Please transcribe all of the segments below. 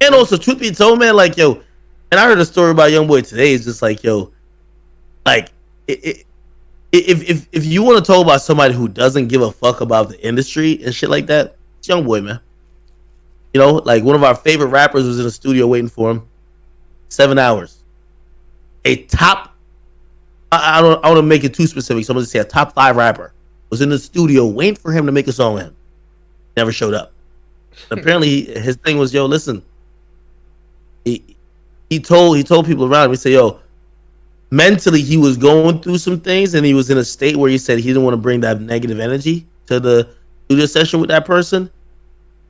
And also, truth be told, man, like yo, and I heard a story about Youngboy today. It's just like yo, like if you want to talk about somebody who doesn't give a fuck about the industry and shit like that, it's Youngboy, man. You know, like one of our favorite rappers was in the studio waiting for him, 7 hours. A top, I don't, I want to make it too specific. So I'm gonna say a top 5 rapper was in the studio waiting for him to make a song with him. Never showed up. And apparently, his thing was, yo, listen. He told people around him. He said, yo, mentally he was going through some things, and he was in a state where he said he didn't want to bring that negative energy to the studio session with that person.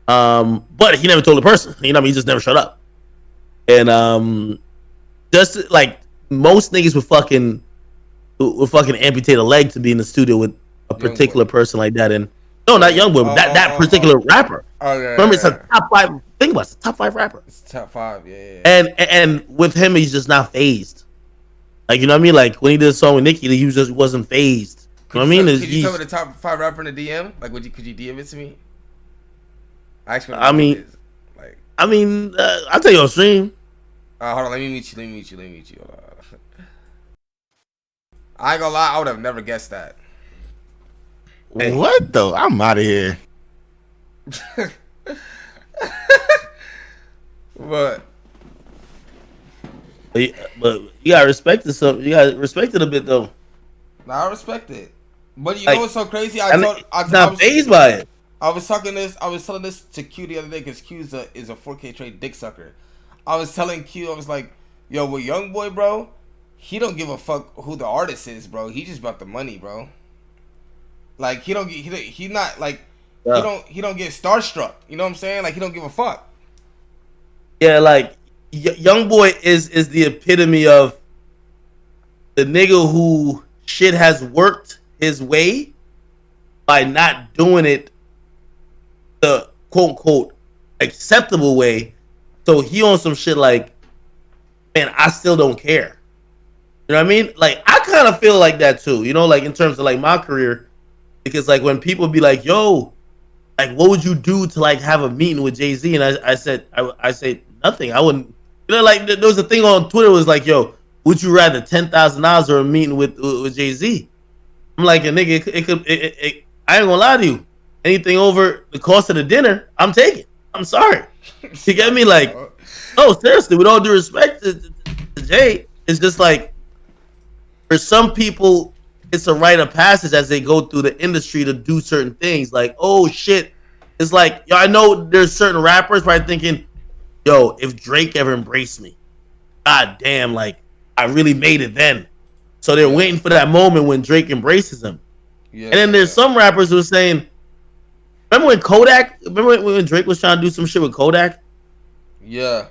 But he never told the person. You know, what I mean, he just never showed up. And just like most niggas would fucking amputate a leg to be in the studio with a particular person like that. And no, not Youngboy, but that particular rapper. Oh yeah. Remember, it's a top 5. Think about it, it's a top 5 rapper. It's top 5, yeah. And with him, he's just not phased. Like, you know what I mean? Like when he did a song with Nicki, he just wasn't phased. You know what I mean? Could you tell me the top 5 rapper in the DM? Like, could you DM it to me? I mean, I'll tell you on stream. Hold on, let me meet you. Hold on. I ain't gonna lie, I would have never guessed that. Hey. What though? I'm out of here. But you gotta respect it. You gotta respect it a bit though. Nah, I respect it. But you like, know what's so crazy? I was phased by it. I was telling this to Q the other day because Q is a 4K trade dick sucker. I was telling Q, I was like, yo, with Youngboy, bro, he don't give a fuck who the artist is, bro. He just about the money, bro. Like he not like he don't get starstruck. You know what I'm saying? Like he don't give a fuck. Yeah, like Youngboy is the epitome of the nigga who shit has worked his way by not doing it the quote unquote acceptable way. So he on some shit like, man, I still don't care. You know what I mean? Like I kind of feel like that too. You know, like in terms of like my career, because like when people be like, yo, like what would you do to like have a meeting with Jay-Z? And I said nothing. I wouldn't. You know, like there was a thing on Twitter was like, yo, would you rather $10,000 or a meeting with Jay-Z? I'm like, a nigga, I ain't gonna lie to you. Anything over the cost of the dinner, I'm taking. I'm sorry. You get me? Like, no, seriously, with all due respect to Jay, it's just like, for some people, it's a rite of passage as they go through the industry to do certain things. Like, oh shit. It's like, yo, I know there's certain rappers probably thinking, yo, if Drake ever embraced me, god damn, like, I really made it then. So they're waiting for that moment when Drake embraces them. Yeah, and then there's some rappers who are saying, remember when Drake was trying to do some shit with Kodak? Yeah.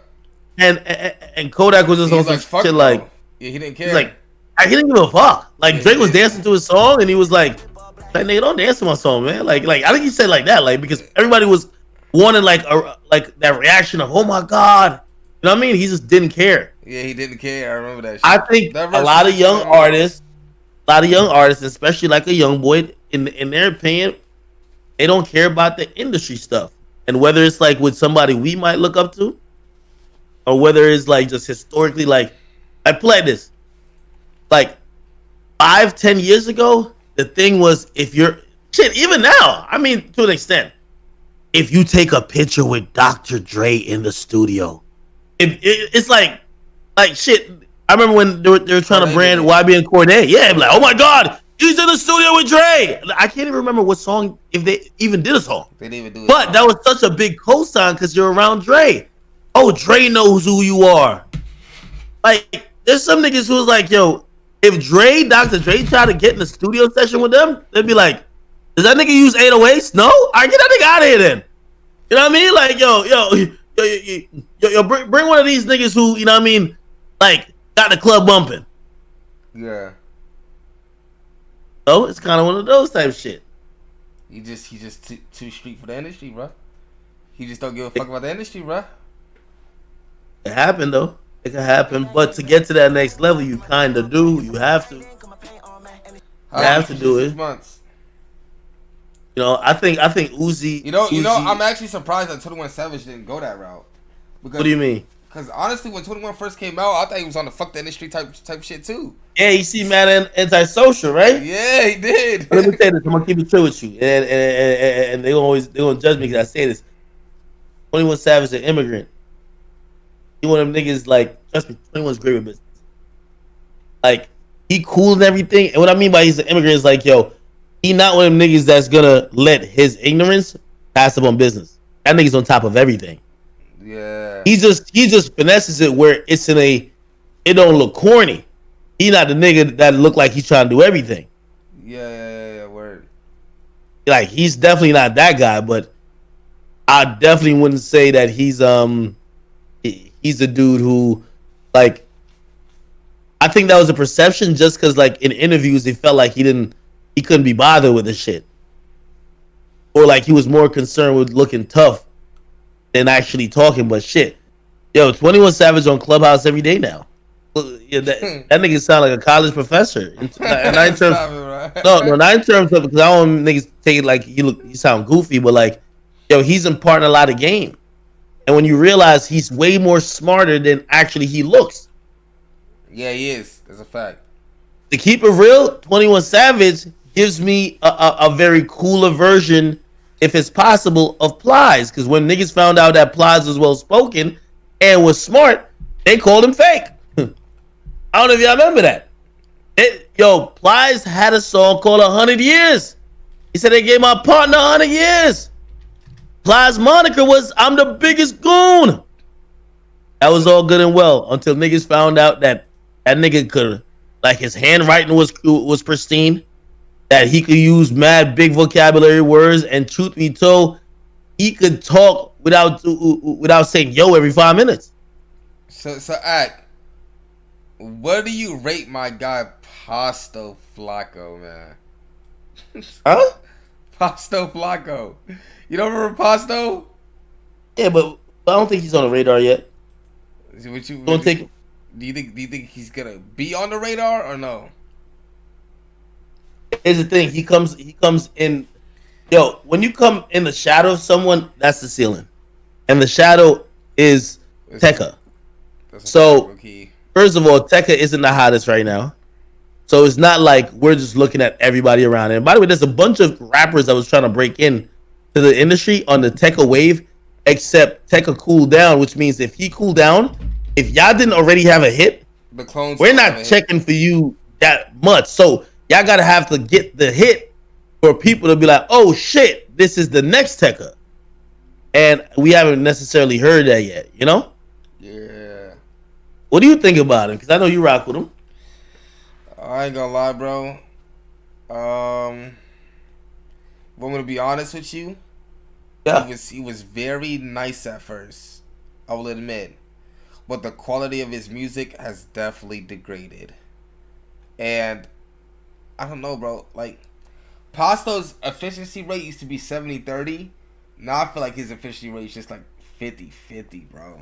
And Kodak was just on some shit bro. like, yeah, he didn't care. He's like, he didn't give a fuck. Like Drake was dancing to his song, and he was like, nigga, don't dance to my song, man. Like I think he said like that, like because everybody was wanting like that reaction of, oh my god, you know what I mean? He just didn't care. Yeah, he didn't care. I remember that shit. I think a lot of young artists, especially like a Youngboy, in their opinion, they don't care about the industry stuff. And whether it's like with somebody we might look up to, or whether it's like just historically, like I played this. Like 5-10 years ago, the thing was, if you're shit, even now, I mean, to an extent, if you take a picture with Dr. Dre in the studio, it's like shit. I remember when they were trying to brand YB and Cordae. Yeah, like, oh my god, he's in the studio with Dre. I can't even remember what song, if they even did a song. They didn't even do it. But that was such a big cosign because you're around Dre. Oh, Dre knows who you are. Like, there's some niggas who's like, yo, if Dr. Dre tried to get in the studio session with them, they'd be like, does that nigga use 808s? No? I get that nigga out of here then. You know what I mean? Like, yo, bring one of these niggas who, you know what I mean, like, got the club bumping. Yeah. So it's kind of one of those type shit. He just too street for the industry, bro. He just don't give a fuck about the industry, bro. It happened though. It can happen, but to get to that next level, you kind of do. You have to. You have to do it. 6 months. You know, I think Uzi. You know, I'm actually surprised that 21 Savage didn't go that route. What do you mean? Because honestly, when 21 first came out, I thought he was on the fuck the industry type shit too. Yeah, you see, man, antisocial, right? Yeah, he did. Let me say this. I'm gonna keep it true with you, and they gonna judge me because I say this. 21 Savage, an immigrant. He one of them niggas like trust me. 21's great with business. Like he cool and everything. And what I mean by he's an immigrant is like, yo, he not one of them niggas that's gonna let his ignorance pass up on business. That nigga's on top of everything. Yeah. He just finesses it where it's it don't look corny. He not the nigga that look like he's trying to do everything. Yeah. Word. Like he's definitely not that guy, but I definitely wouldn't say that he's a dude who like I think that was a perception just because like in interviews they felt like he couldn't be bothered with the shit. Or like he was more concerned with looking tough than actually talking, but shit. Yo, 21 Savage on Clubhouse every day now. Yeah, that nigga sound like a college professor. Not in terms, not in terms of because I don't niggas take it like you sound goofy, but like, yo, he's imparting a lot of game. And when you realize he's way more smarter than actually he looks. Yeah, he is. That's a fact. To keep it real, 21 Savage gives me a very cooler version, if it's possible, of Plies. Because when niggas found out that Plies was well spoken and was smart, they called him fake. I don't know if y'all remember that. Plies had a song called 100 Years. He said they gave my partner 100 years. Plies' moniker was I'm the biggest goon. That was all good and well until niggas found out that nigga could, like his handwriting was pristine, that he could use mad big vocabulary words, and truth be told, he could talk without saying yo every 5 minutes. So Ak, what do you rate my guy Pasto Flacco, man? Huh? Pasto Flacco. You don't remember Pasto? Yeah, but I don't think he's on the radar yet. Don't take. Do you think he's gonna be on the radar or no? Here's the thing. He comes in. Yo, when you come in the shadow of someone, that's the ceiling, and the shadow is Tekka. So first of all, Tekka isn't the hottest right now. So it's not like we're just looking at everybody around. And by the way, there's a bunch of rappers that was trying to break in to the industry on the Tekka wave, except Tekka cooled down, which means if he cooled down, if y'all didn't already have a hit, the clones we're not checking for you that much. So y'all gotta have to get the hit for people to be like, oh shit, this is the next Tekka. And we haven't necessarily heard that yet, you know? Yeah. What do you think about him? Because I know you rock with him. I ain't gonna lie, bro. I'm gonna be honest with you. Yeah. He was very nice at first, I will admit. But the quality of his music has definitely degraded. And I don't know, bro. Like, Pasto's efficiency rate used to be 70-30. Now I feel like his efficiency rate is just like 50-50, bro.